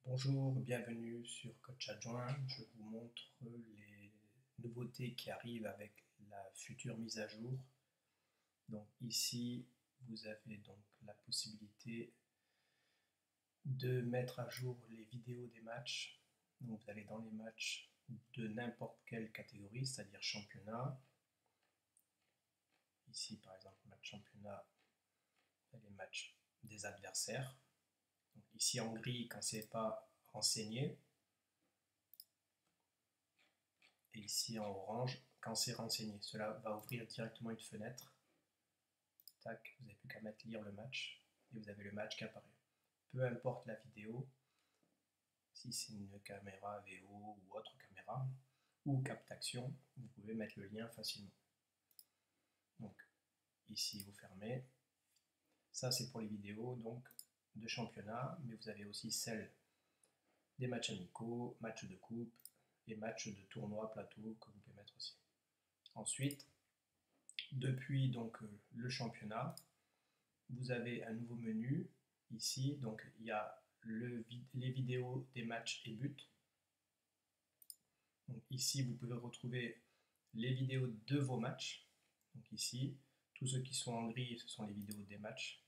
Bonjour, bienvenue sur Coach Adjoint. Je vous montre les nouveautés qui arrivent avec la future mise à jour. Donc ici, vous avez donc la possibilité de mettre à jour les vidéos des matchs. Donc vous allez dans les matchs de n'importe quelle catégorie, c'est-à-dire championnat. Ici, par exemple, match championnat, les matchs des adversaires. Donc ici en gris, quand ce n'est pas renseigné. Et ici en orange, quand c'est renseigné. Cela va ouvrir directement une fenêtre. Tac, vous n'avez plus qu'à mettre lire le match et vous avez le match qui apparaît. Peu importe la vidéo, si c'est une caméra VO ou autre caméra, ou captation, vous pouvez mettre le lien facilement. Donc ici vous fermez. Ça c'est pour les vidéos donc de championnat, mais vous avez aussi celle des matchs amicaux, matchs de coupe et matchs de tournoi plateau que vous pouvez mettre aussi. Ensuite, depuis donc le championnat, vous avez un nouveau menu ici. Donc il y a les vidéos des matchs et buts. Donc ici, vous pouvez retrouver les vidéos de vos matchs. Donc ici, tous ceux qui sont en gris, ce sont les vidéos des matchs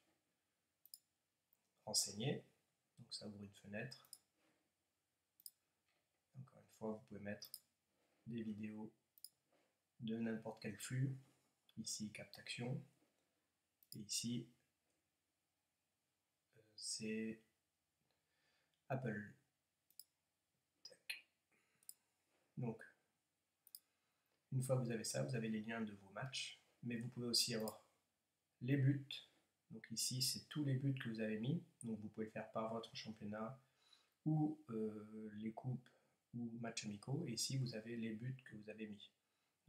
renseignés. Donc ça ouvre une fenêtre. Encore une fois, vous pouvez mettre des vidéos de n'importe quel flux. Ici, captation. Et ici, c'est Apple. Tac. Donc, une fois que vous avez ça, vous avez les liens de vos matchs. Mais vous pouvez aussi avoir les buts. Donc ici, c'est tous les buts que vous avez mis. Donc vous pouvez le faire par votre championnat ou les coupes ou matchs amicaux. Et ici, vous avez les buts que vous avez mis.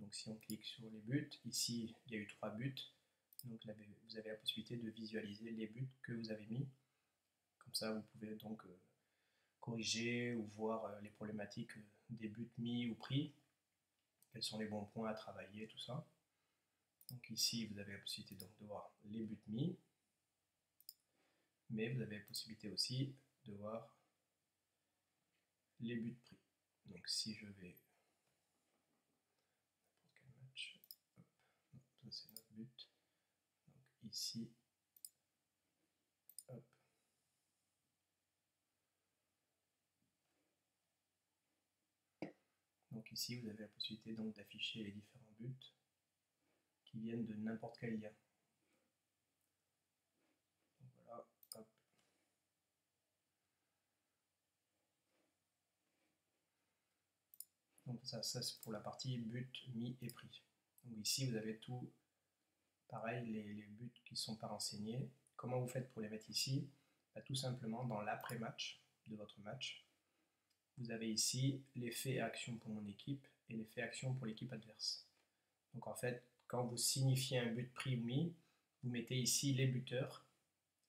Donc si on clique sur les buts, ici, il y a eu 3 buts. Donc là, vous avez la possibilité de visualiser les buts que vous avez mis. Comme ça, vous pouvez donc corriger ou voir les problématiques des buts mis ou pris. Quels sont les bons points à travailler, tout ça. Donc ici, vous avez la possibilité donc de voir les buts mis, mais vous avez la possibilité aussi de voir les buts pris. Donc si je vais n'importe quel match, hop, non, ça c'est notre but. Donc ici, hop. Donc ici, vous avez la possibilité donc d'afficher les différents buts qui viennent de n'importe quel lien. Donc voilà, hop. Donc ça c'est pour la partie but, mis et pris. Donc ici, vous avez tout, pareil, les buts qui ne sont pas renseignés. Comment vous faites pour les mettre ici? Tout simplement, dans l'après-match de votre match, vous avez ici les faits et actions pour mon équipe et les faits et actions pour l'équipe adverse. Donc en fait, quand vous signifiez un but pris ou mis, vous mettez ici les buteurs,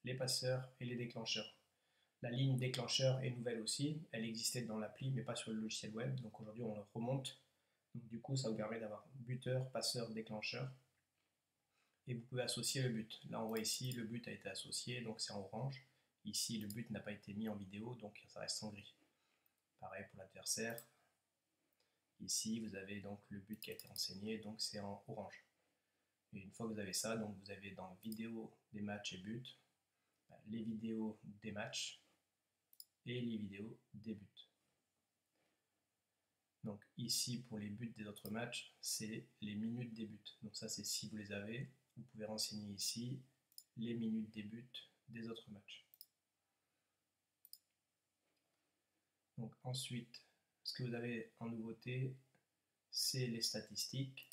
les passeurs et les déclencheurs. La ligne déclencheur est nouvelle aussi, elle existait dans l'appli mais pas sur le logiciel web, donc aujourd'hui on le remonte. Donc du coup ça vous permet d'avoir buteur, passeur, déclencheur. Et vous pouvez associer le but. Là on voit ici le but a été associé, donc c'est en orange. Ici le but n'a pas été mis en vidéo, donc ça reste en gris. Pareil pour l'adversaire. Ici vous avez donc le but qui a été renseigné, donc c'est en orange. Et une fois que vous avez ça, donc vous avez dans vidéo des matchs et buts, les vidéos des matchs et les vidéos des buts. Donc ici pour les buts des autres matchs, c'est les minutes des buts. Donc ça c'est si vous les avez, vous pouvez renseigner ici les minutes des buts des autres matchs. Donc ensuite, ce que vous avez en nouveauté, c'est les statistiques.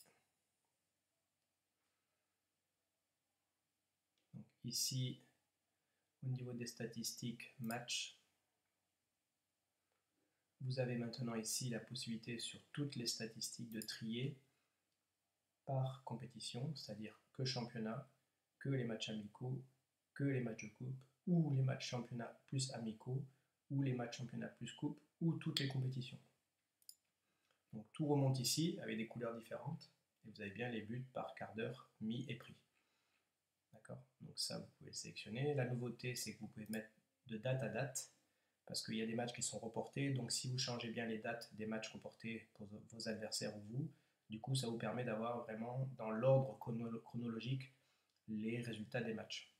Donc ici, au niveau des statistiques match, vous avez maintenant ici la possibilité sur toutes les statistiques de trier par compétition, c'est-à-dire que championnat, que les matchs amicaux, que les matchs de coupe, ou les matchs championnat plus amicaux, ou les matchs championnat plus coupe, ou toutes les compétitions. Donc tout remonte ici avec des couleurs différentes, et vous avez bien les buts par quart d'heure, mis et pris. D'accord? Donc ça, vous pouvez le sélectionner. La nouveauté, c'est que vous pouvez mettre de date à date. parce qu'il y a des matchs qui sont reportés, donc si vous changez bien les dates des matchs reportés pour vos adversaires ou vous, du coup ça vous permet d'avoir vraiment dans l'ordre chronologique les résultats des matchs.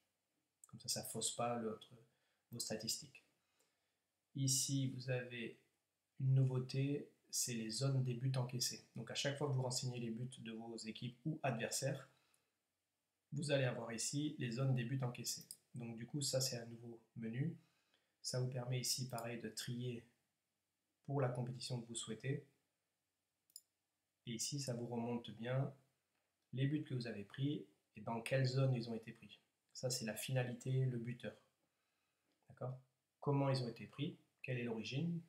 Comme ça ne fausse pas vos statistiques. Ici, vous avez une nouveauté, c'est les zones des buts encaissés. Donc à chaque fois que vous renseignez les buts de vos équipes ou adversaires, vous allez avoir ici les zones des buts encaissés. Donc du coup, ça c'est un nouveau menu. Ça vous permet ici, pareil, de trier pour la compétition que vous souhaitez. Et ici, ça vous remonte bien les buts que vous avez pris et dans quelle zone ils ont été pris. Ça, c'est la finalité, le buteur. D'accord? Comment ils ont été pris? Quelle est l'origine?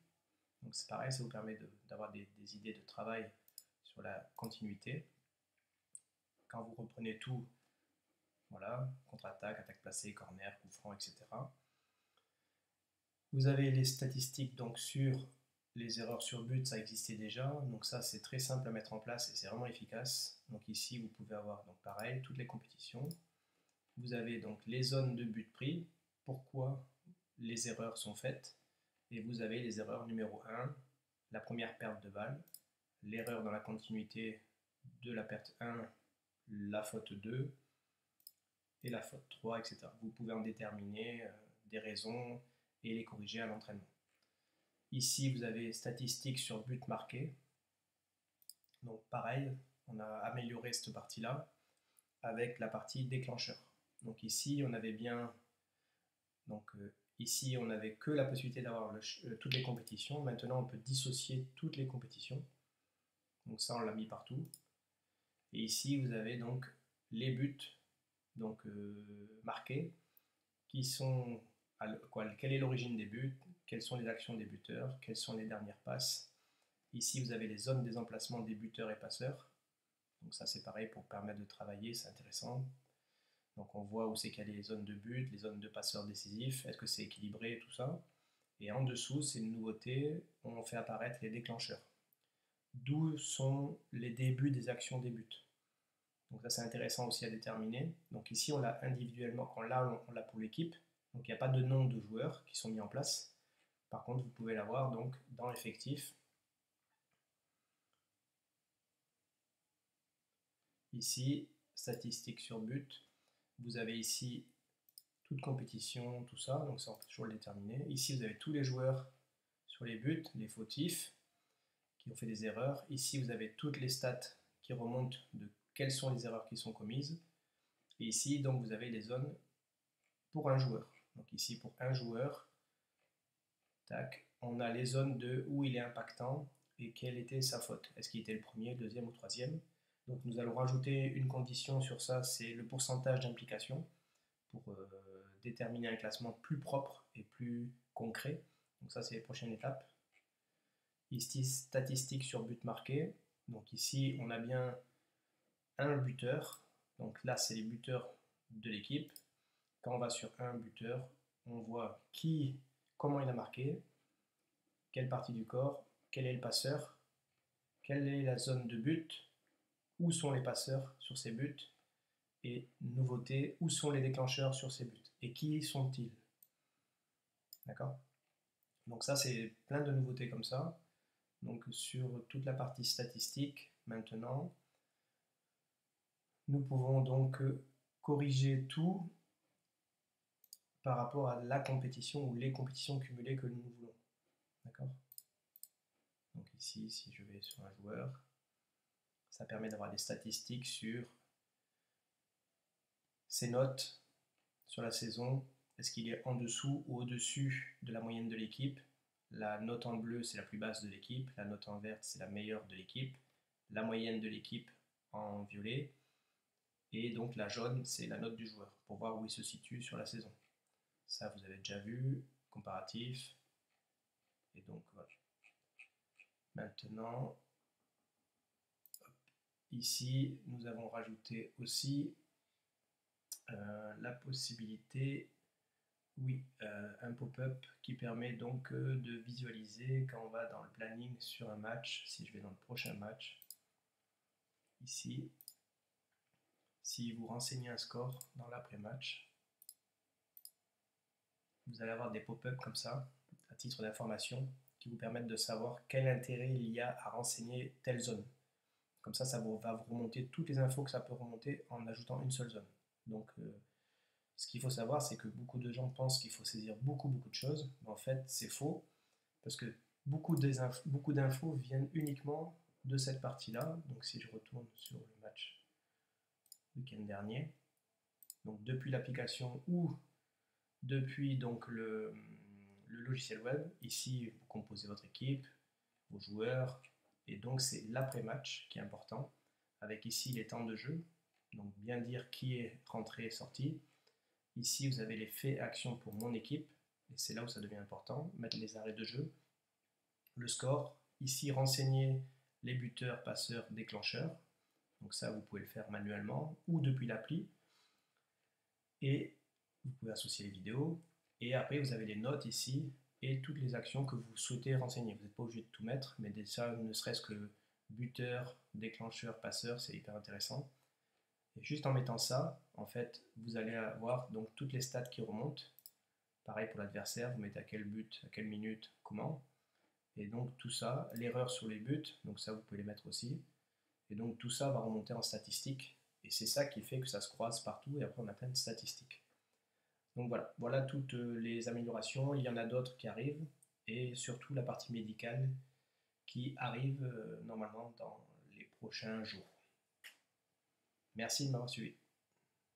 Donc c'est pareil, ça vous permet d'avoir des idées de travail sur la continuité. Quand vous reprenez tout, voilà, contre-attaque, attaque placée, corner, coup franc, etc. Vous avez les statistiques donc sur les erreurs sur but, ça existait déjà, donc ça c'est très simple à mettre en place et c'est vraiment efficace. Donc ici vous pouvez avoir donc pareil toutes les compétitions. Vous avez donc les zones de but pris, pourquoi les erreurs sont faites, et vous avez les erreurs numéro 1, la première perte de balle, l'erreur dans la continuité de la perte 1, la faute 2 et la faute 3, etc. Vous pouvez en déterminer des raisons et les corriger à l'entraînement. Ici, vous avez statistiques sur but marqué. Donc pareil, on a amélioré cette partie-là avec la partie déclencheur. Donc ici, on avait bien... Donc ici, on n'avait que la possibilité d'avoir toutes les compétitions. Maintenant, on peut dissocier toutes les compétitions. Donc ça, on l'a mis partout. Et ici, vous avez donc les buts donc, marqués qui sont... quelle est l'origine des buts, quelles sont les actions des buteurs, quelles sont les dernières passes. Ici, vous avez les zones des emplacements des buteurs et passeurs. Donc ça, c'est pareil pour permettre de travailler, c'est intéressant. Donc on voit où c'est qu'il y a les zones de but, les zones de passeurs décisifs, est-ce que c'est équilibré, tout ça. Et en dessous, c'est une nouveauté, on fait apparaître les déclencheurs. D'où sont les débuts des actions des buts. Donc ça, c'est intéressant aussi à déterminer. Donc ici, on l'a individuellement, quand là, on l'a pour l'équipe. Donc il n'y a pas de nom de joueurs qui sont mis en place. Par contre, vous pouvez l'avoir donc dans l'effectif. Ici, statistiques sur but. Vous avez ici toute compétition, tout ça, donc ça on peut toujours le déterminer. Ici, vous avez tous les joueurs sur les buts, les fautifs, qui ont fait des erreurs. Ici, vous avez toutes les stats qui remontent de quelles sont les erreurs qui sont commises. Et ici, donc, vous avez les zones pour un joueur. Donc ici, pour un joueur, tac, on a les zones de où il est impactant et quelle était sa faute. Est-ce qu'il était le premier, deuxième ou troisième? Donc nous allons rajouter une condition sur ça, c'est le pourcentage d'implication pour déterminer un classement plus propre et plus concret. Donc ça, c'est les prochaines étapes. Ici, statistiques sur but marqué. Donc ici, on a bien un buteur. Donc là, c'est les buteurs de l'équipe. Quand on va sur un buteur, on voit comment il a marqué, quelle partie du corps, quel est le passeur, quelle est la zone de but, où sont les passeurs sur ces buts, et nouveauté, où sont les déclencheurs sur ces buts, et qui sont-ils? D'accord? Donc ça, c'est plein de nouveautés comme ça. Donc sur toute la partie statistique, maintenant, nous pouvons donc corriger tout par rapport à la compétition ou les compétitions cumulées que nous voulons. D'accord? Donc ici, si je vais sur un joueur, ça permet d'avoir des statistiques sur ses notes sur la saison. Est-ce qu'il est en dessous ou au-dessus de la moyenne de l'équipe? La note en bleu, c'est la plus basse de l'équipe. La note en verte, c'est la meilleure de l'équipe. La moyenne de l'équipe en violet. Et donc la jaune, c'est la note du joueur, pour voir où il se situe sur la saison. Ça, vous avez déjà vu, comparatif. Et donc, voilà. Maintenant, ici, nous avons rajouté aussi la possibilité, oui, un pop-up qui permet donc de visualiser quand on va dans le planning sur un match. Si je vais dans le prochain match, ici, si vous renseignez un score dans l'après-match, vous allez avoir des pop-up comme ça, à titre d'information qui vous permettent de savoir quel intérêt il y a à renseigner telle zone. Comme ça va vous remonter toutes les infos que ça peut remonter en ajoutant une seule zone. Donc, ce qu'il faut savoir, c'est que beaucoup de gens pensent qu'il faut saisir beaucoup de choses, mais en fait, c'est faux, parce que beaucoup d'infos viennent uniquement de cette partie-là. Donc, si je retourne sur le match week-end dernier, donc depuis l'application ou depuis donc le logiciel web, ici vous composez votre équipe, vos joueurs, et donc c'est l'après-match qui est important, avec ici les temps de jeu, donc bien dire qui est rentré et sorti. Ici vous avez les faits et actions pour mon équipe, et c'est là où ça devient important, mettre les arrêts de jeu, le score, ici renseigner les buteurs, passeurs, déclencheurs, donc ça vous pouvez le faire manuellement ou depuis l'appli, et vous pouvez associer les vidéos, et après vous avez les notes ici, et toutes les actions que vous souhaitez renseigner. Vous n'êtes pas obligé de tout mettre, mais déjà, ne serait-ce que buteur, déclencheur, passeur, c'est hyper intéressant. Et juste en mettant ça, en fait, vous allez avoir donc toutes les stats qui remontent. Pareil pour l'adversaire, vous mettez à quel but, à quelle minute, comment. Et donc tout ça, l'erreur sur les buts, donc ça vous pouvez les mettre aussi. Et donc tout ça va remonter en statistiques. Et c'est ça qui fait que ça se croise partout et après on a plein de statistiques. Donc voilà toutes les améliorations, il y en a d'autres qui arrivent, et surtout la partie médicale qui arrive normalement dans les prochains jours. Merci de m'avoir suivi.